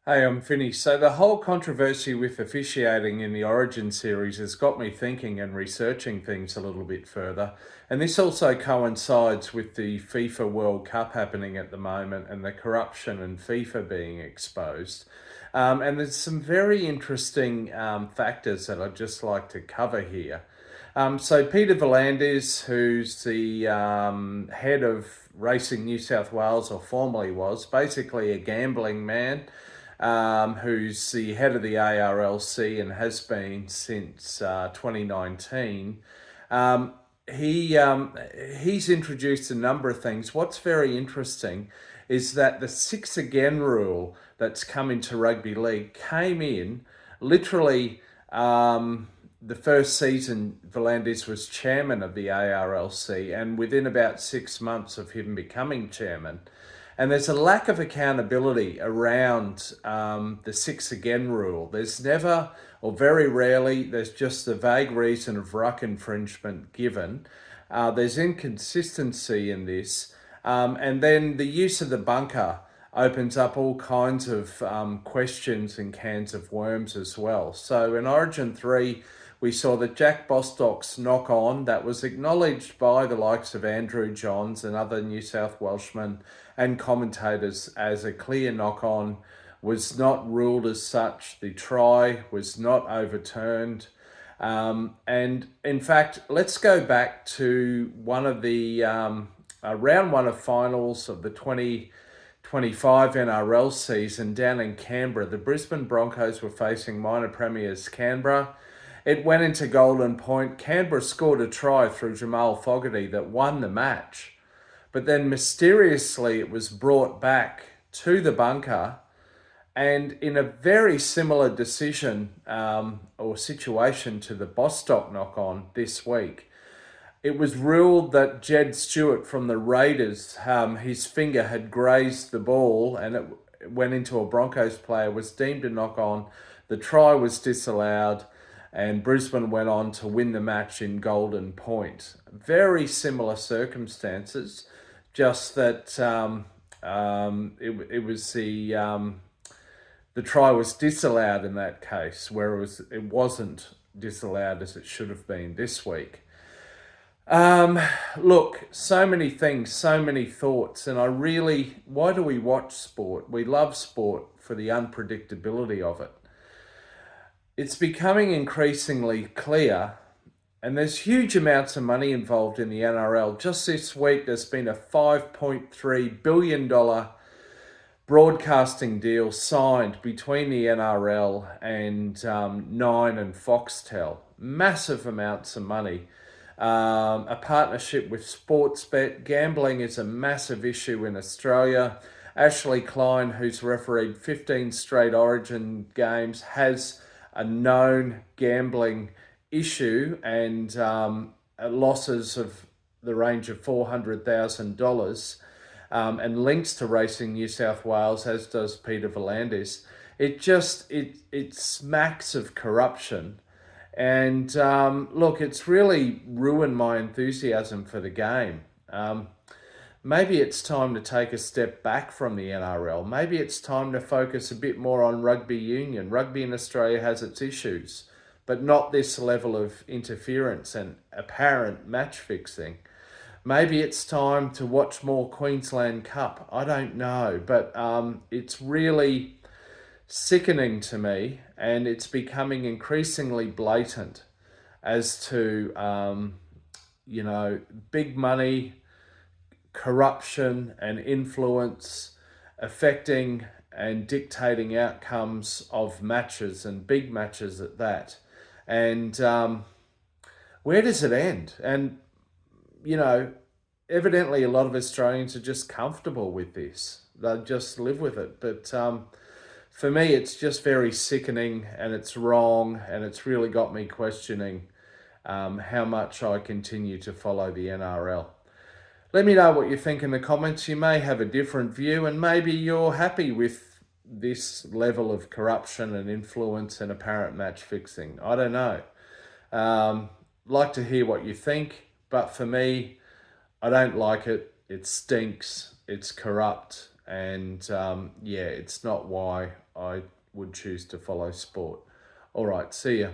Hey, I'm finished. So the whole controversy with officiating in the Origin series has got me thinking and researching things a little bit further. And this also coincides with the FIFA World Cup happening at the moment and the corruption in FIFA being exposed. And there's some very interesting factors that I'd just like to cover here. So Peter V'landys, who's the head of Racing New South Wales, or formerly was, basically a gambling man, who's the head of the ARLC and has been since 2019. Um, he's introduced a number of things. What's very interesting is that the six again rule that's come into rugby league came in literally the first season. V'landys was chairman of the ARLC, and within about 6 months of him becoming chairman, and there's a lack of accountability around the six again rule. There's never, or very rarely, there's just the vague reason of ruck infringement given. There's inconsistency in this. And then the use of the bunker opens up all kinds of questions and cans of worms as well. So in Origin 3, we saw that Jack Bostock's knock on, that was acknowledged by the likes of Andrew Johns and other New South Welshmen and commentators as a clear knock on, was not ruled as such. The try was not overturned. And in fact, let's go back to one of the round one of finals of the 2025 NRL season down in Canberra. The Brisbane Broncos were facing minor premiers Canberra. It went into golden point. Canberra scored a try through Jamal Fogarty that won the match. But then mysteriously it was brought back to the bunker, and in a very similar decision or situation to the Bostock knock on this week, it was ruled that Jed Stewart from the Raiders, his finger had grazed the ball and it went into a Broncos player, was deemed a knock on. The try was disallowed, and Brisbane went on to win the match in golden point. Very similar circumstances, just that it was the try was disallowed in that case, where it wasn't disallowed as it should have been this week. Look, so many things, so many thoughts, and why do we watch sport? We love sport for the unpredictability of it. It's becoming increasingly clear, and there's huge amounts of money involved in the NRL. Just this week, there's been a $5.3 billion broadcasting deal signed between the NRL and Nine and Foxtel. Massive amounts of money. A partnership with Sportsbet. Gambling is a massive issue in Australia. Ashley Klein, who's refereed 15 straight Origin games, has a known gambling issue and losses of the range of $400,000 and links to Racing New South Wales, as does Peter V'landys. It smacks of corruption. And look, it's really ruined my enthusiasm for the game. Maybe it's time to take a step back from the NRL. Maybe it's time to focus a bit more on rugby union. Rugby in Australia has its issues, but not this level of interference and apparent match fixing. Maybe it's time to watch more Queensland Cup. I don't know, but it's really sickening to me, and it's becoming increasingly blatant as to, big money, corruption and influence affecting and dictating outcomes of matches, and big matches at that. And where does it end? And, evidently a lot of Australians are just comfortable with this. They just live with it. But for me, it's just very sickening, and it's wrong, and it's really got me questioning how much I continue to follow the NRL. Let me know what you think in the comments. You may have a different view, and maybe you're happy with this level of corruption and influence and apparent match fixing. I don't know. Like to hear what you think, but for me, I don't like it. It stinks. It's corrupt, And yeah, it's not why I would choose to follow sport. All right, see ya.